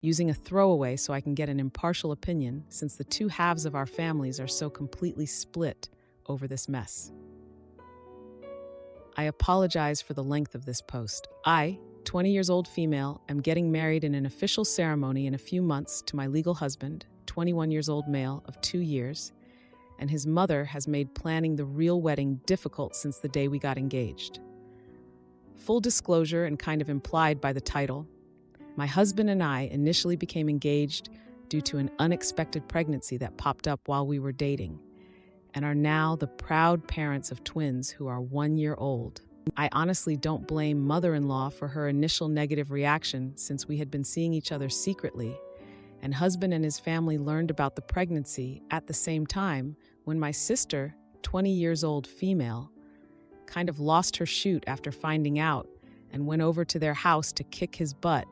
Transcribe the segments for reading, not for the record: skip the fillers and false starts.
using a throwaway so I can get an impartial opinion since the two halves of our families are so completely split over this mess. I apologize for the length of this post. I, 20 years old female, am getting married in an official ceremony in a few months to my legal husband, 21 years old male of 2 years, and his mother has made planning the real wedding difficult since the day we got engaged. Full disclosure and kind of implied by the title, my husband and I initially became engaged due to an unexpected pregnancy that popped up while we were dating, and are now the proud parents of twins who are 1 year old. I honestly don't blame mother-in-law for her initial negative reaction since we had been seeing each other secretly, and husband and his family learned about the pregnancy at the same time when my sister, 20 years old female, kind of lost her chute after finding out and went over to their house to kick his butt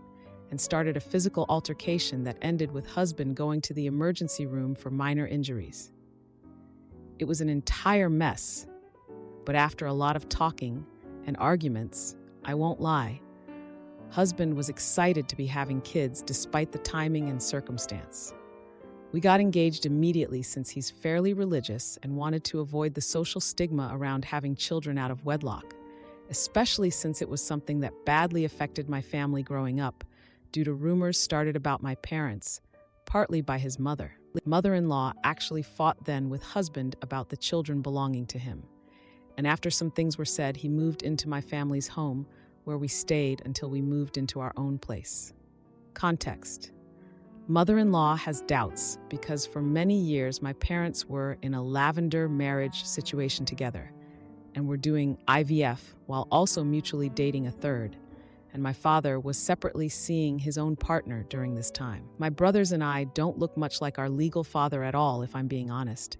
and started a physical altercation that ended with husband going to the emergency room for minor injuries. It was an entire mess, but after a lot of talking and arguments, I won't lie, husband was excited to be having kids despite the timing and circumstance. We got engaged immediately since he's fairly religious and wanted to avoid the social stigma around having children out of wedlock, especially since it was something that badly affected my family growing up due to rumors started about my parents, partly by his mother. Mother-in-law actually fought then with husband about the children belonging to him. And after some things were said, he moved into my family's home, where we stayed until we moved into our own place. Context. Mother-in-law has doubts because for many years my parents were in a lavender marriage situation together and were doing IVF while also mutually dating a third, and my father was separately seeing his own partner during this time. My brothers and I don't look much like our legal father at all, if I'm being honest,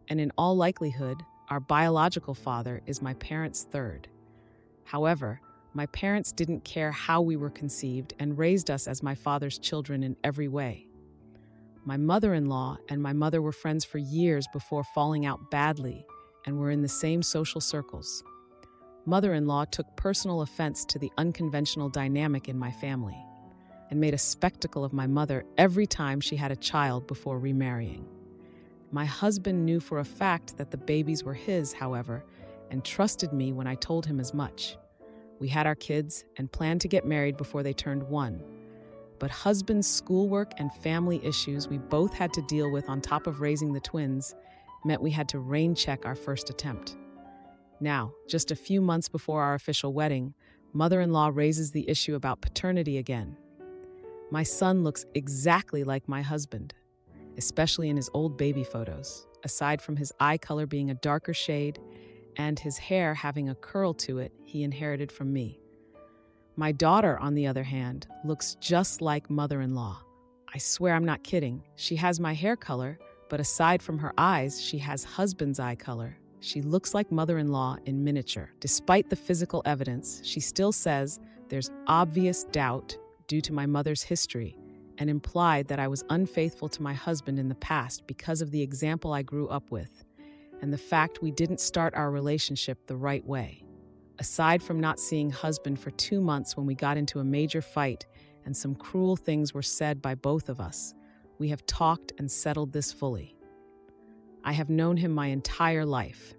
and in all likelihood, our biological father is my parents' third. However, my parents didn't care how we were conceived and raised us as my father's children in every way. My mother-in-law and my mother were friends for years before falling out badly and were in the same social circles. Mother-in-law took personal offense to the unconventional dynamic in my family and made a spectacle of my mother every time she had a child before remarrying. My husband knew for a fact that the babies were his, however, and trusted me when I told him as much. We had our kids and planned to get married before they turned 1. But husband's schoolwork and family issues we both had to deal with on top of raising the twins meant we had to rain check our first attempt. Now, just a few months before our official wedding, mother-in-law raises the issue about paternity again. My son looks exactly like my husband, especially in his old baby photos, aside from his eye color being a darker shade and his hair having a curl to it he inherited from me. My daughter, on the other hand, looks just like mother-in-law. I swear I'm not kidding. She has my hair color, but aside from her eyes, she has husband's eye color. She looks like mother-in-law in miniature. Despite the physical evidence, she still says there's obvious doubt due to my mother's history and implied that I was unfaithful to my husband in the past because of the example I grew up with and the fact we didn't start our relationship the right way. Aside from not seeing husband for 2 months when we got into a major fight and some cruel things were said by both of us, we have talked and settled this fully. I have known him my entire life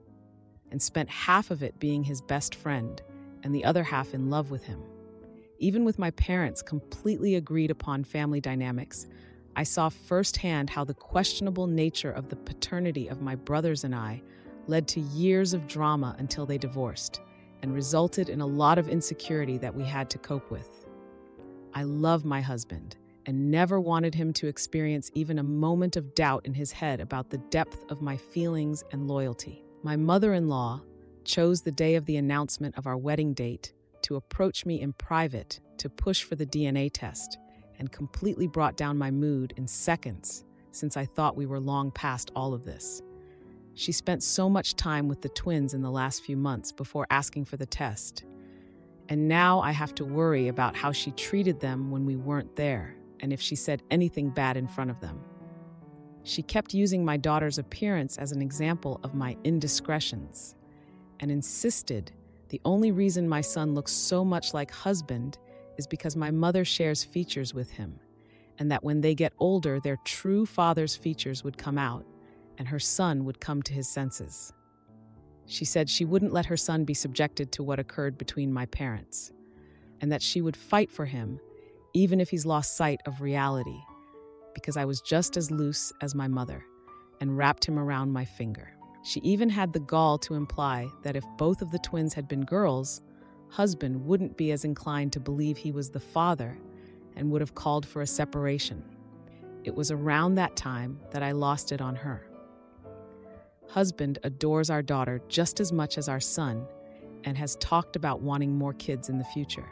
and spent half of it being his best friend and the other half in love with him. Even with my parents completely agreed upon family dynamics, I saw firsthand how the questionable nature of the paternity of my brothers and I led to years of drama until they divorced and resulted in a lot of insecurity that we had to cope with. I love my husband and never wanted him to experience even a moment of doubt in his head about the depth of my feelings and loyalty. My mother-in-law chose the day of the announcement of our wedding date to approach me in private to push for the DNA test and completely brought down my mood in seconds since I thought we were long past all of this. She spent so much time with the twins in the last few months before asking for the test, and now I have to worry about how she treated them when we weren't there and if she said anything bad in front of them. She kept using my daughter's appearance as an example of my indiscretions and insisted the only reason my son looks so much like husband is because my mother shares features with him, and that when they get older, their true father's features would come out, and her son would come to his senses. She said she wouldn't let her son be subjected to what occurred between my parents, and that she would fight for him, even if he's lost sight of reality, because I was just as loose as my mother, and wrapped him around my finger. She even had the gall to imply that if both of the twins had been girls, husband wouldn't be as inclined to believe he was the father and would have called for a separation. It was around that time that I lost it on her. Husband adores our daughter just as much as our son and has talked about wanting more kids in the future.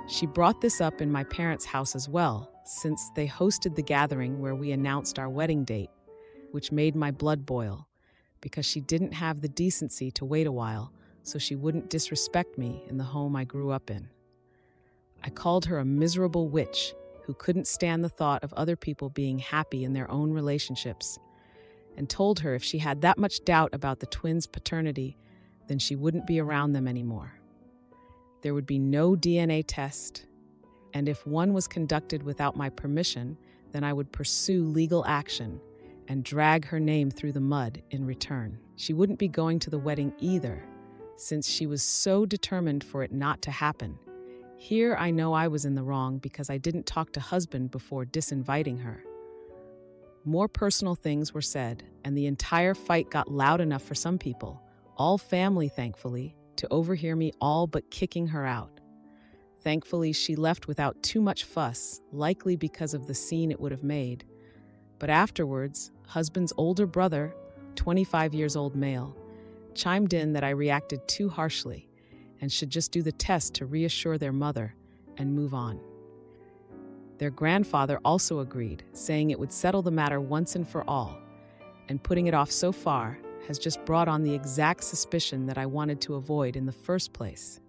She brought this up in my parents' house as well, since they hosted the gathering where we announced our wedding date, which made my blood boil, because she didn't have the decency to wait a while so she wouldn't disrespect me in the home I grew up in. I called her a miserable witch who couldn't stand the thought of other people being happy in their own relationships, and told her if she had that much doubt about the twins' paternity, then she wouldn't be around them anymore. There would be no DNA test, and if one was conducted without my permission, then I would pursue legal action and drag her name through the mud in return. She wouldn't be going to the wedding either, since she was so determined for it not to happen. Here I know I was in the wrong because I didn't talk to husband before disinviting her. More personal things were said, and the entire fight got loud enough for some people, all family thankfully, to overhear me all but kicking her out. Thankfully, she left without too much fuss, likely because of the scene it would have made. But afterwards, husband's older brother, 25 years old male, chimed in that I reacted too harshly and should just do the test to reassure their mother and move on. Their grandfather also agreed, saying it would settle the matter once and for all, and putting it off so far has just brought on the exact suspicion that I wanted to avoid in the first place.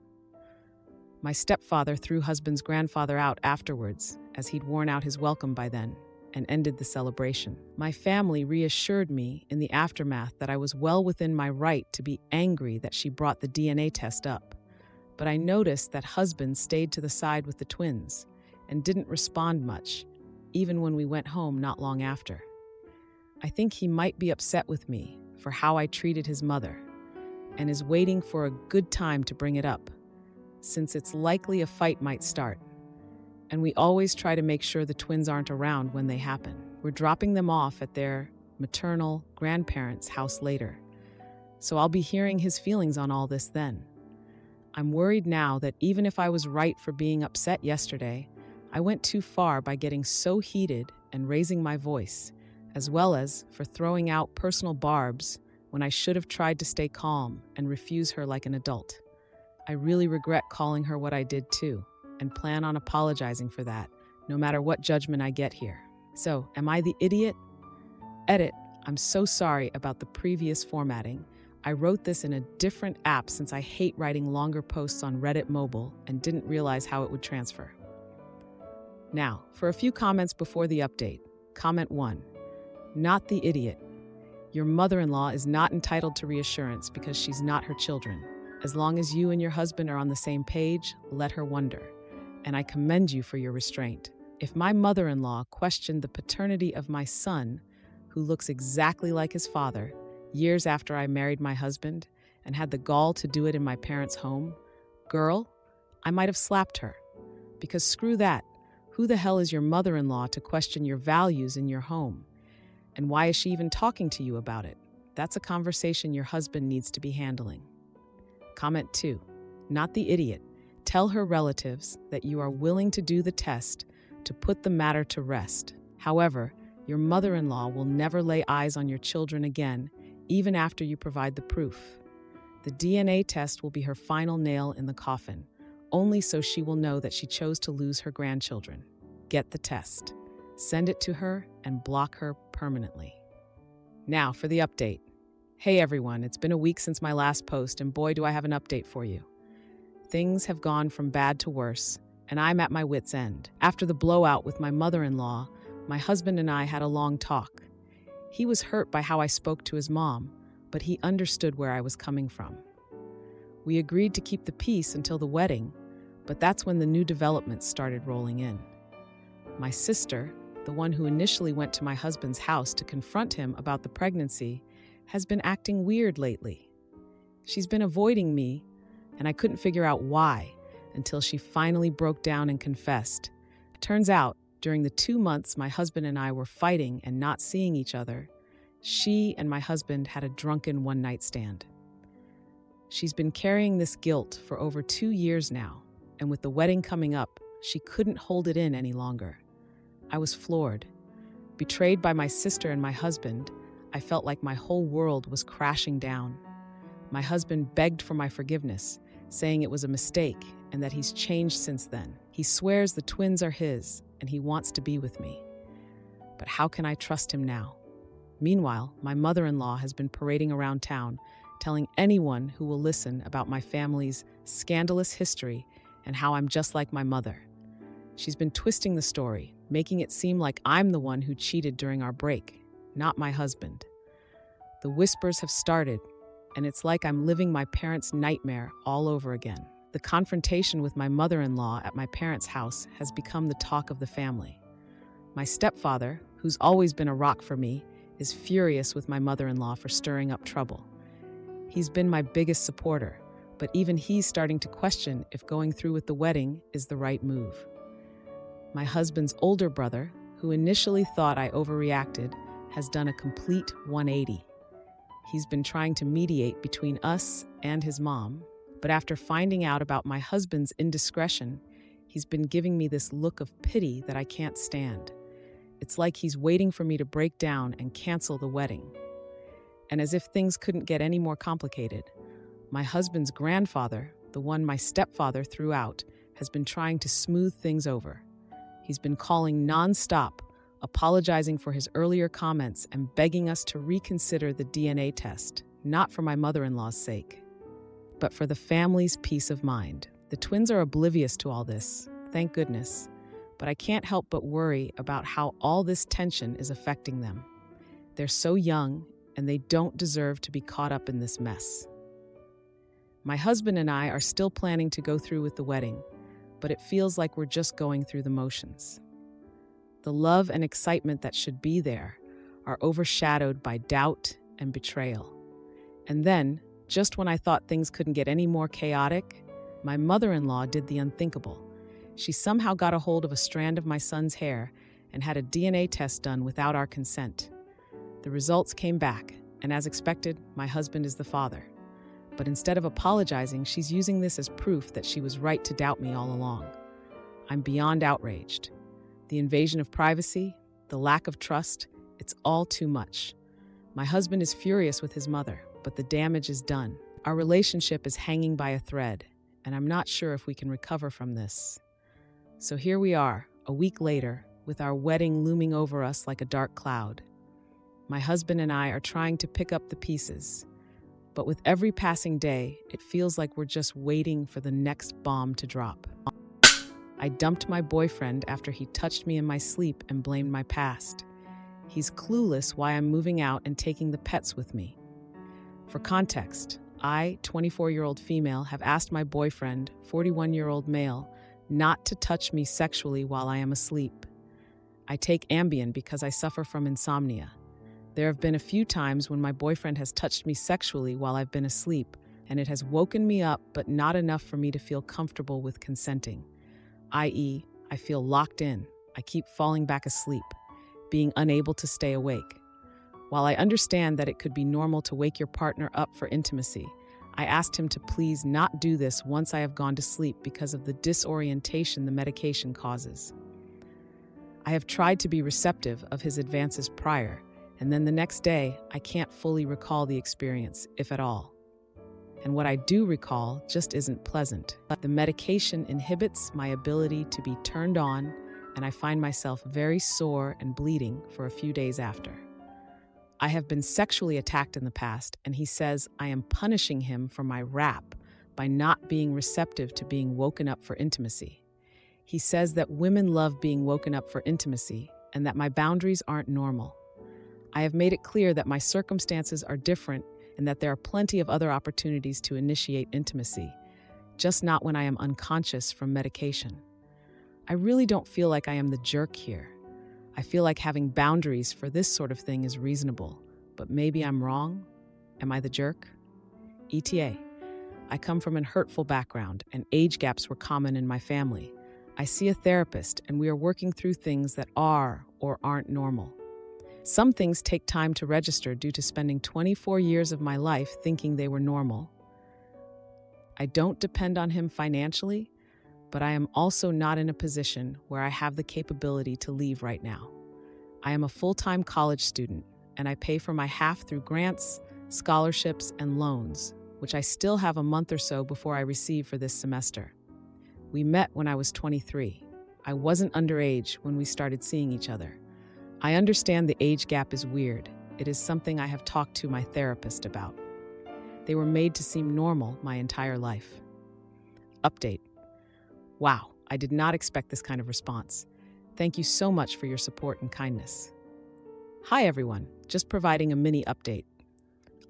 My stepfather threw husband's grandfather out afterwards, as he'd worn out his welcome by then, and ended the celebration. My family reassured me in the aftermath that I was well within my right to be angry that she brought the DNA test up, but I noticed that husband stayed to the side with the twins and didn't respond much, even when we went home not long after. I think he might be upset with me for how I treated his mother, and is waiting for a good time to bring it up, since it's likely a fight might start. And we always try to make sure the twins aren't around when they happen. We're dropping them off at their maternal grandparents' house later, so I'll be hearing his feelings on all this then. I'm worried now that even if I was right for being upset yesterday, I went too far by getting so heated and raising my voice, as well as for throwing out personal barbs when I should have tried to stay calm and refuse her like an adult. I really regret calling her what I did too, and plan on apologizing for that, no matter what judgment I get here. So, am I the idiot? Edit, I'm so sorry about the previous formatting. I wrote this in a different app since I hate writing longer posts on Reddit mobile and didn't realize how it would transfer. Now, for a few comments before the update. Comment 1. Not the idiot. Your mother-in-law is not entitled to reassurance because she's not her children. As long as you and your husband are on the same page, let her wonder. And I commend you for your restraint. If my mother-in-law questioned the paternity of my son, who looks exactly like his father, years after I married my husband, and had the gall to do it in my parents' home, girl, I might have slapped her. Because screw that. Who the hell is your mother-in-law to question your values in your home? And why is she even talking to you about it? That's a conversation your husband needs to be handling. Comment 2. Not the idiot. Tell her relatives that you are willing to do the test to put the matter to rest. However, your mother-in-law will never lay eyes on your children again, even after you provide the proof. The DNA test will be her final nail in the coffin, only so she will know that she chose to lose her grandchildren. Get the test. Send it to her and block her permanently. Now for the update. Hey everyone, it's been a week since my last post, and boy do I have an update for you. Things have gone from bad to worse, and I'm at my wit's end. After the blowout with my mother-in-law, my husband and I had a long talk. He was hurt by how I spoke to his mom, but he understood where I was coming from. We agreed to keep the peace until the wedding, but that's when the new developments started rolling in. My sister, the one who initially went to my husband's house to confront him about the pregnancy, has been acting weird lately. She's been avoiding me, and I couldn't figure out why until she finally broke down and confessed. It turns out, during the 2 months my husband and I were fighting and not seeing each other, she and my husband had a drunken one-night stand. She's been carrying this guilt for over 2 years now, and with the wedding coming up, she couldn't hold it in any longer. I was floored. Betrayed by my sister and my husband, I felt like my whole world was crashing down. My husband begged for my forgiveness, saying it was a mistake and that he's changed since then. He swears the twins are his and he wants to be with me. But how can I trust him now? Meanwhile, my mother-in-law has been parading around town, telling anyone who will listen about my family's scandalous history and how I'm just like my mother. She's been twisting the story, making it seem like I'm the one who cheated during our break, not my husband. The whispers have started, and it's like I'm living my parents' nightmare all over again. The confrontation with my mother-in-law at my parents' house has become the talk of the family. My stepfather, who's always been a rock for me, is furious with my mother-in-law for stirring up trouble. He's been my biggest supporter, but even he's starting to question if going through with the wedding is the right move. My husband's older brother, who initially thought I overreacted, has done a complete 180. He's been trying to mediate between us and his mom, but after finding out about my husband's indiscretion, he's been giving me this look of pity that I can't stand. It's like he's waiting for me to break down and cancel the wedding. And as if things couldn't get any more complicated, my husband's grandfather, the one my stepfather threw out, has been trying to smooth things over. He's been calling nonstop, apologizing for his earlier comments and begging us to reconsider the DNA test, not for my mother-in-law's sake, but for the family's peace of mind. The twins are oblivious to all this, thank goodness, but I can't help but worry about how all this tension is affecting them. They're so young, and they don't deserve to be caught up in this mess. My husband and I are still planning to go through with the wedding, but it feels like we're just going through the motions. The love and excitement that should be there are overshadowed by doubt and betrayal. And then, just when I thought things couldn't get any more chaotic, my mother-in-law did the unthinkable. She somehow got a hold of a strand of my son's hair and had a DNA test done without our consent. The results came back, and as expected, my husband is the father. But instead of apologizing, she's using this as proof that she was right to doubt me all along. I'm beyond outraged. The invasion of privacy, the lack of trust, it's all too much. My husband is furious with his mother, but the damage is done. Our relationship is hanging by a thread, and I'm not sure if we can recover from this. So here we are, a week later, with our wedding looming over us like a dark cloud. My husband and I are trying to pick up the pieces, but with every passing day, it feels like we're just waiting for the next bomb to drop. I dumped my boyfriend after he touched me in my sleep and blamed my past. He's clueless why I'm moving out and taking the pets with me. For context, I, 24-year-old female, have asked my boyfriend, 41-year-old male, not to touch me sexually while I am asleep. I take Ambien because I suffer from insomnia. There have been a few times when my boyfriend has touched me sexually while I've been asleep, and it has woken me up, but not enough for me to feel comfortable with consenting. I.e., I feel locked in. I keep falling back asleep, being unable to stay awake. While I understand that it could be normal to wake your partner up for intimacy, I asked him to please not do this once I have gone to sleep because of the disorientation the medication causes. I have tried to be receptive of his advances prior, and then the next day, I can't fully recall the experience, if at all. And what I do recall just isn't pleasant. The medication inhibits my ability to be turned on, and I find myself very sore and bleeding for a few days after. I have been sexually attacked in the past, and he says I am punishing him for my rap by not being receptive to being woken up for intimacy. He says that women love being woken up for intimacy, and that my boundaries aren't normal. I have made it clear that my circumstances are different and that there are plenty of other opportunities to initiate intimacy, just not when I am unconscious from medication. I really don't feel like I am the jerk here. I feel like having boundaries for this sort of thing is reasonable, but maybe I'm wrong? Am I the jerk? ETA. I come from an hurtful background, and age gaps were common in my family. I see a therapist, and we are working through things that are or aren't normal. Some things take time to register due to spending 24 years of my life thinking they were normal. I don't depend on him financially, but I am also not in a position where I have the capability to leave right now. I am a full-time college student, and I pay for my half through grants, scholarships, and loans, which I still have a month or so before I receive for this semester. We met when I was 23. I wasn't underage when we started seeing each other. I understand the age gap is weird. It is something I have talked to my therapist about. They were made to seem normal my entire life. Update. Wow, I did not expect this kind of response. Thank you so much for your support and kindness. Hi everyone, just providing a mini update.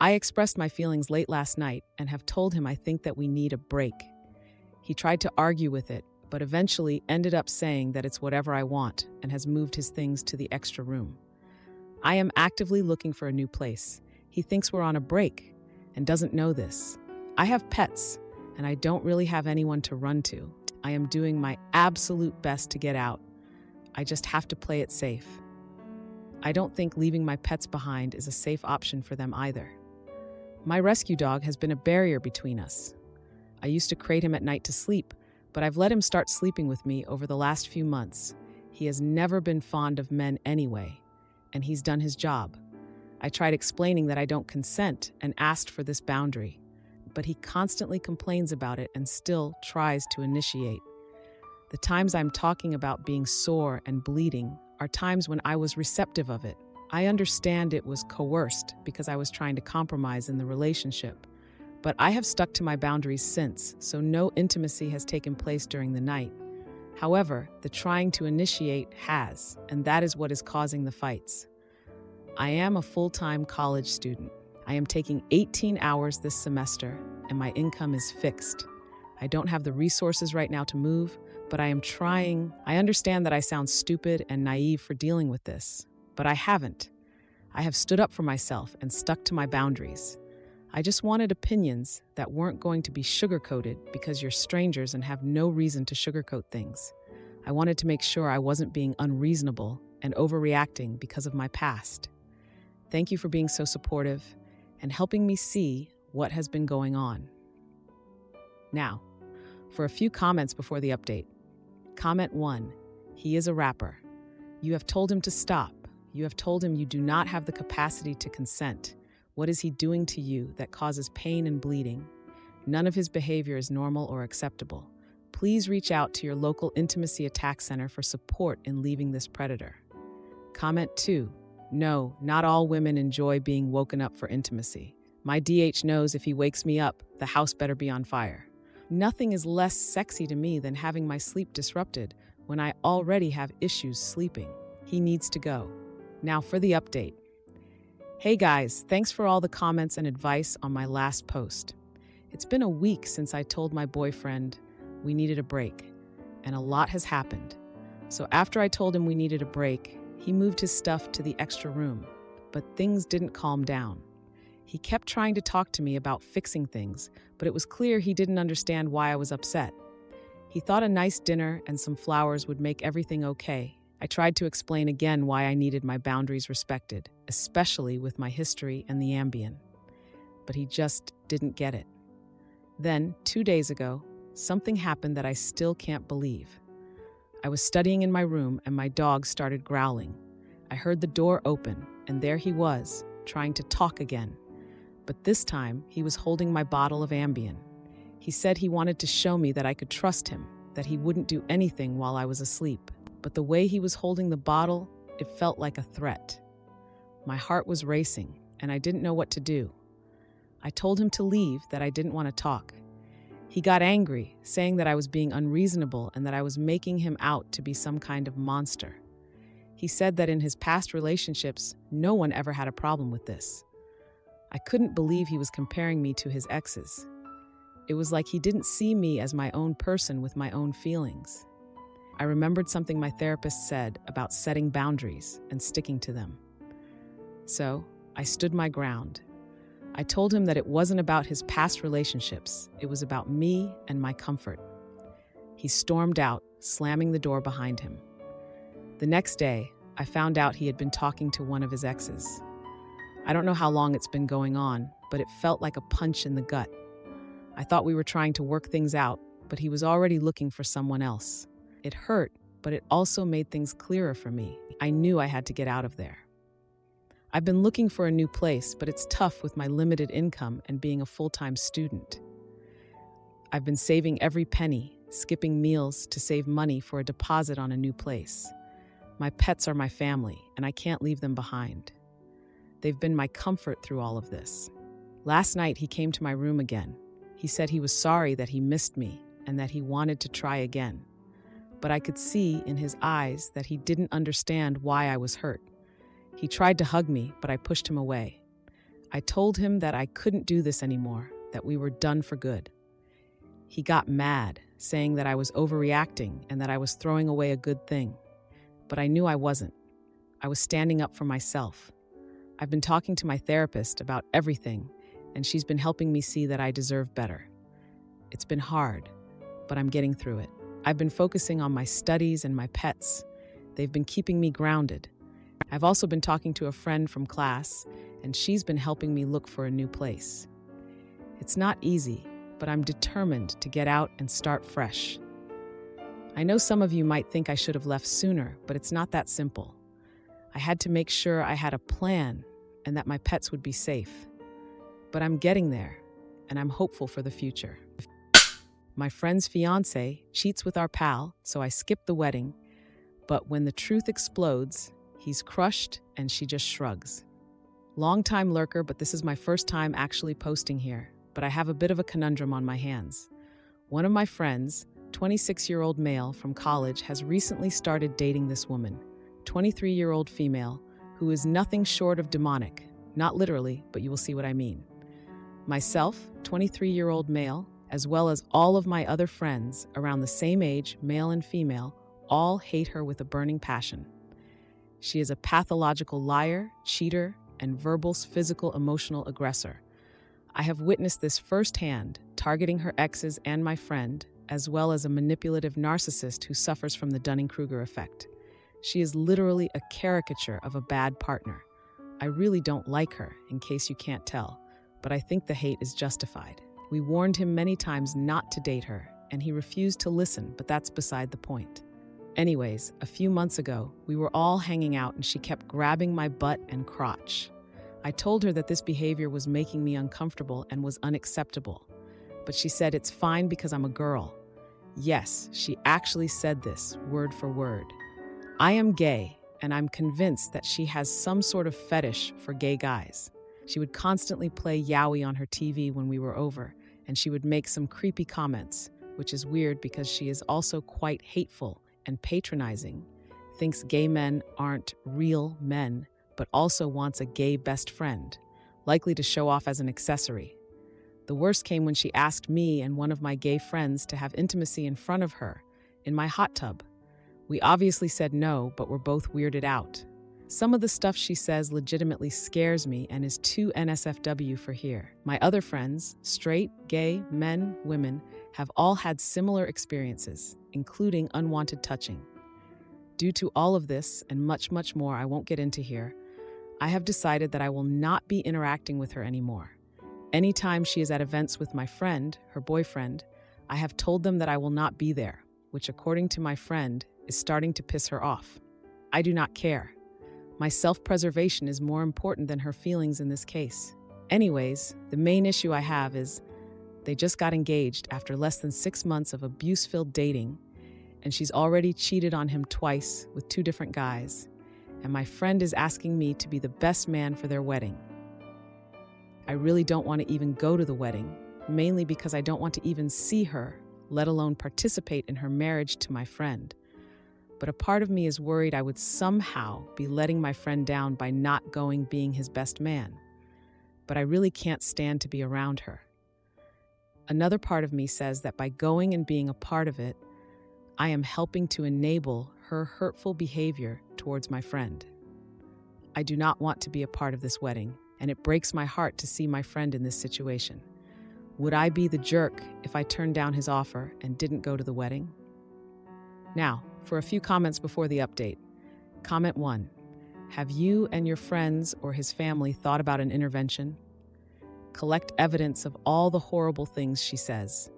I expressed my feelings late last night and have told him I think that we need a break. He tried to argue with it, but eventually ended up saying that it's whatever I want and has moved his things to the extra room. I am actively looking for a new place. He thinks we're on a break and doesn't know this. I have pets, and I don't really have anyone to run to. I am doing my absolute best to get out. I just have to play it safe. I don't think leaving my pets behind is a safe option for them either. My rescue dog has been a barrier between us. I used to crate him at night to sleep, but I've let him start sleeping with me over the last few months. He has never been fond of men anyway, and he's done his job. I tried explaining that I don't consent and asked for this boundary, but he constantly complains about it and still tries to initiate. The times I'm talking about being sore and bleeding are times when I was receptive of it. I understand it was coerced because I was trying to compromise in the relationship, but I have stuck to my boundaries since, so no intimacy has taken place during the night. However, the trying to initiate has, and that is what is causing the fights. I am a full-time college student. I am taking 18 hours this semester, and my income is fixed. I don't have the resources right now to move, but I am trying. I understand that I sound stupid and naive for dealing with this, but I haven't. I have stood up for myself and stuck to my boundaries. I just wanted opinions that weren't going to be sugar-coated because you're strangers and have no reason to sugarcoat things. I wanted to make sure I wasn't being unreasonable and overreacting because of my past. Thank you for being so supportive and helping me see what has been going on. Now, for a few comments before the update. Comment 1. He is a rapper. You have told him to stop. You have told him you do not have the capacity to consent. What is he doing to you that causes pain and bleeding? None of his behavior is normal or acceptable. Please reach out to your local intimacy attack center for support in leaving this predator. Comment 2. No, not all women enjoy being woken up for intimacy. My DH knows if he wakes me up, the house better be on fire. Nothing is less sexy to me than having my sleep disrupted when I already have issues sleeping. He needs to go. Now for the update. Hey guys, thanks for all the comments and advice on my last post. It's been a week since I told my boyfriend we needed a break, and a lot has happened. So after I told him we needed a break, he moved his stuff to the extra room, but things didn't calm down. He kept trying to talk to me about fixing things, but it was clear he didn't understand why I was upset. He thought a nice dinner and some flowers would make everything okay. I tried to explain again why I needed my boundaries respected, especially with my history and the Ambien. But he just didn't get it. Then, 2 days ago, something happened that I still can't believe. I was studying in my room and my dog started growling. I heard the door open, and there he was, trying to talk again. But this time, he was holding my bottle of Ambien. He said he wanted to show me that I could trust him, that he wouldn't do anything while I was asleep. But the way he was holding the bottle, it felt like a threat. My heart was racing, and I didn't know what to do. I told him to leave, that I didn't want to talk. He got angry, saying that I was being unreasonable and that I was making him out to be some kind of monster. He said that in his past relationships, no one ever had a problem with this. I couldn't believe he was comparing me to his exes. It was like he didn't see me as my own person with my own feelings. I remembered something my therapist said about setting boundaries and sticking to them. So, I stood my ground. I told him that it wasn't about his past relationships, it was about me and my comfort. He stormed out, slamming the door behind him. The next day, I found out he had been talking to one of his exes. I don't know how long it's been going on, but it felt like a punch in the gut. I thought we were trying to work things out, but he was already looking for someone else. It hurt, but it also made things clearer for me. I knew I had to get out of there. I've been looking for a new place, but it's tough with my limited income and being a full-time student. I've been saving every penny, skipping meals to save money for a deposit on a new place. My pets are my family, and I can't leave them behind. They've been my comfort through all of this. Last night, he came to my room again. He said he was sorry that he missed me and that he wanted to try again. But I could see in his eyes that he didn't understand why I was hurt. He tried to hug me, but I pushed him away. I told him that I couldn't do this anymore, that we were done for good. He got mad, saying that I was overreacting and that I was throwing away a good thing. But I knew I wasn't. I was standing up for myself. I've been talking to my therapist about everything, and she's been helping me see that I deserve better. It's been hard, but I'm getting through it. I've been focusing on my studies and my pets. They've been keeping me grounded. I've also been talking to a friend from class, and she's been helping me look for a new place. It's not easy, but I'm determined to get out and start fresh. I know some of you might think I should have left sooner, but it's not that simple. I had to make sure I had a plan and that my pets would be safe. But I'm getting there, and I'm hopeful for the future. My friend's fiancé cheats with our pal, so I skipped the wedding. But when the truth explodes, he's crushed and she just shrugs. Long-time lurker, but this is my first time actually posting here. But I have a bit of a conundrum on my hands. One of my friends, 26-year-old male from college, has recently started dating this woman, 23-year-old female, who is nothing short of demonic. Not literally, but you will see what I mean. Myself, 23-year-old male, as well as all of my other friends around the same age, male and female, all hate her with a burning passion. She is a pathological liar, cheater, and verbal, physical, emotional aggressor. I have witnessed this firsthand, targeting her exes and my friend, as well as a manipulative narcissist who suffers from the Dunning-Kruger effect. She is literally a caricature of a bad partner. I really don't like her, in case you can't tell, but I think the hate is justified. We warned him many times not to date her, and he refused to listen, but that's beside the point. Anyways, a few months ago, we were all hanging out and she kept grabbing my butt and crotch. I told her that this behavior was making me uncomfortable and was unacceptable. But she said it's fine because I'm a girl. Yes, she actually said this, word for word. I am gay, and I'm convinced that she has some sort of fetish for gay guys. She would constantly play Yowie on her TV when we were over, and she would make some creepy comments, which is weird because she is also quite hateful and patronizing, thinks gay men aren't real men, but also wants a gay best friend, likely to show off as an accessory. The worst came when she asked me and one of my gay friends to have intimacy in front of her, in my hot tub. We obviously said no, but were both weirded out. Some of the stuff she says legitimately scares me and is too NSFW for here. My other friends, straight, gay, men, women, have all had similar experiences, including unwanted touching. Due to all of this and much, much more I won't get into here, I have decided that I will not be interacting with her anymore. Anytime she is at events with my friend, her boyfriend, I have told them that I will not be there, which according to my friend is starting to piss her off. I do not care. My self-preservation is more important than her feelings in this case. Anyways, the main issue I have is they just got engaged after less than 6 months of abuse-filled dating, and she's already cheated on him twice with 2 different guys, and my friend is asking me to be the best man for their wedding. I really don't want to even go to the wedding, mainly because I don't want to even see her, let alone participate in her marriage to my friend. But a part of me is worried I would somehow be letting my friend down by not going being his best man. But I really can't stand to be around her. Another part of me says that by going and being a part of it, I am helping to enable her hurtful behavior towards my friend. I do not want to be a part of this wedding, and it breaks my heart to see my friend in this situation. Would I be the jerk if I turned down his offer and didn't go to the wedding? Now, for a few comments before the update. Comment 1. Have you and your friends or his family thought about an intervention? Collect evidence of all the horrible things she says.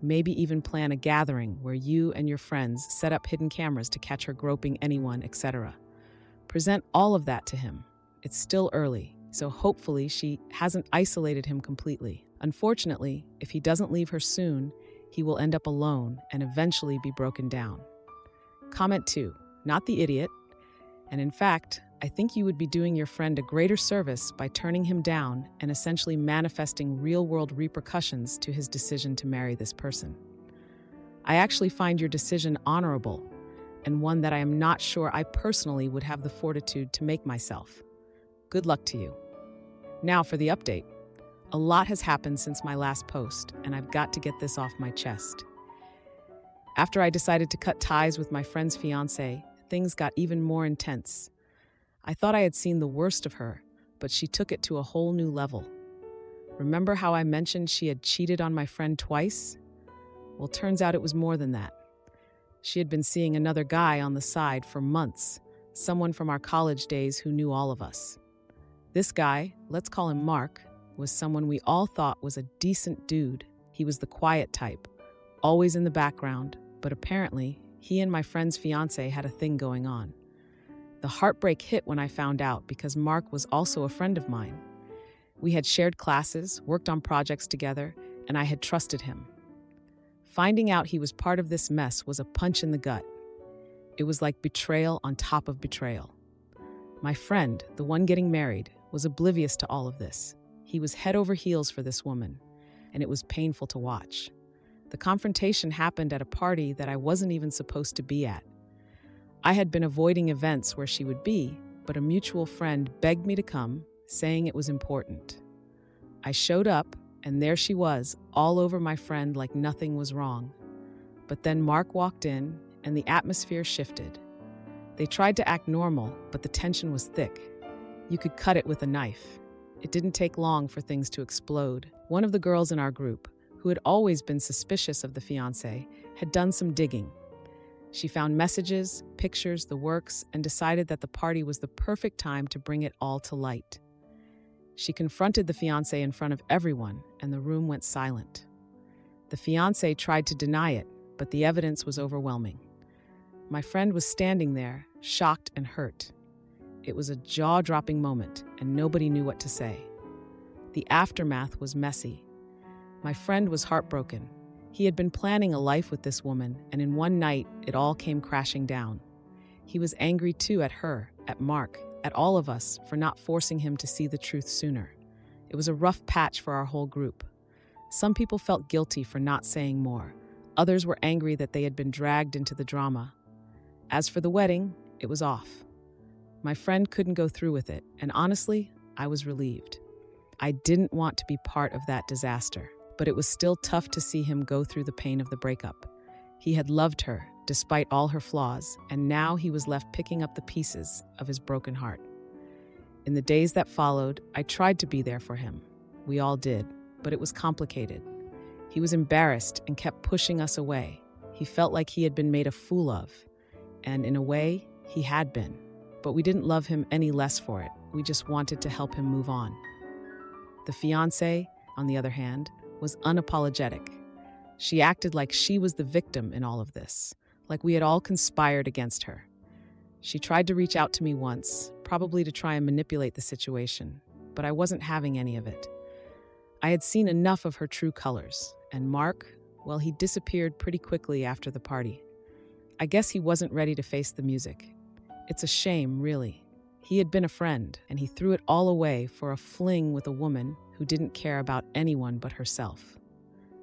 Maybe even plan a gathering where you and your friends set up hidden cameras to catch her groping anyone, etc. Present all of that to him. It's still early, so hopefully she hasn't isolated him completely. Unfortunately, if he doesn't leave her soon, he will end up alone and eventually be broken down. Comment 2. Not the idiot. And in fact, I think you would be doing your friend a greater service by turning him down and essentially manifesting real-world repercussions to his decision to marry this person. I actually find your decision honorable, and one that I am not sure I personally would have the fortitude to make myself. Good luck to you. Now for the update. A lot has happened since my last post, and I've got to get this off my chest. After I decided to cut ties with my friend's fiancé, things got even more intense. I thought I had seen the worst of her, but she took it to a whole new level. Remember how I mentioned she had cheated on my friend twice? Well, turns out it was more than that. She had been seeing another guy on the side for months, someone from our college days who knew all of us. This guy, let's call him Mark, was someone we all thought was a decent dude. He was the quiet type, always in the background, but apparently he and my friend's fiancé had a thing going on. The heartbreak hit when I found out because Mark was also a friend of mine. We had shared classes, worked on projects together, and I had trusted him. Finding out he was part of this mess was a punch in the gut. It was like betrayal on top of betrayal. My friend, the one getting married, was oblivious to all of this. He was head over heels for this woman, and it was painful to watch. The confrontation happened at a party that I wasn't even supposed to be at. I had been avoiding events where she would be, but a mutual friend begged me to come, saying it was important. I showed up, and there she was, all over my friend like nothing was wrong. But then Mark walked in, and the atmosphere shifted. They tried to act normal, but the tension was thick. You could cut it with a knife. It didn't take long for things to explode. One of the girls in our group, who had always been suspicious of the fiancé, had done some digging. She found messages, pictures, the works, and decided that the party was the perfect time to bring it all to light. She confronted the fiancé in front of everyone, and the room went silent. The fiancé tried to deny it, but the evidence was overwhelming. My friend was standing there, shocked and hurt. It was a jaw-dropping moment, and nobody knew what to say. The aftermath was messy. My friend was heartbroken. He had been planning a life with this woman, and in one night, it all came crashing down. He was angry too at her, at Mark, at all of us for not forcing him to see the truth sooner. It was a rough patch for our whole group. Some people felt guilty for not saying more. Others were angry that they had been dragged into the drama. As for the wedding, it was off. My friend couldn't go through with it, and honestly, I was relieved. I didn't want to be part of that disaster, but it was still tough to see him go through the pain of the breakup. He had loved her, despite all her flaws, and now he was left picking up the pieces of his broken heart. In the days that followed, I tried to be there for him. We all did, but it was complicated. He was embarrassed and kept pushing us away. He felt like he had been made a fool of, and in a way, he had been. But we didn't love him any less for it. We just wanted to help him move on. The fiancé, on the other hand, was unapologetic. She acted like she was the victim in all of this, like we had all conspired against her. She tried to reach out to me once, probably to try and manipulate the situation, but I wasn't having any of it. I had seen enough of her true colors, and Mark, well, he disappeared pretty quickly after the party. I guess he wasn't ready to face the music. It's a shame, really. He had been a friend, and he threw it all away for a fling with a woman who didn't care about anyone but herself.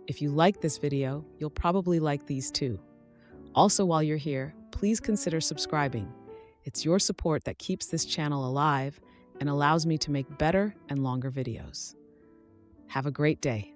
If you like this video, you'll probably like these too. Also, while you're here, please consider subscribing. It's your support that keeps this channel alive and allows me to make better and longer videos. Have a great day.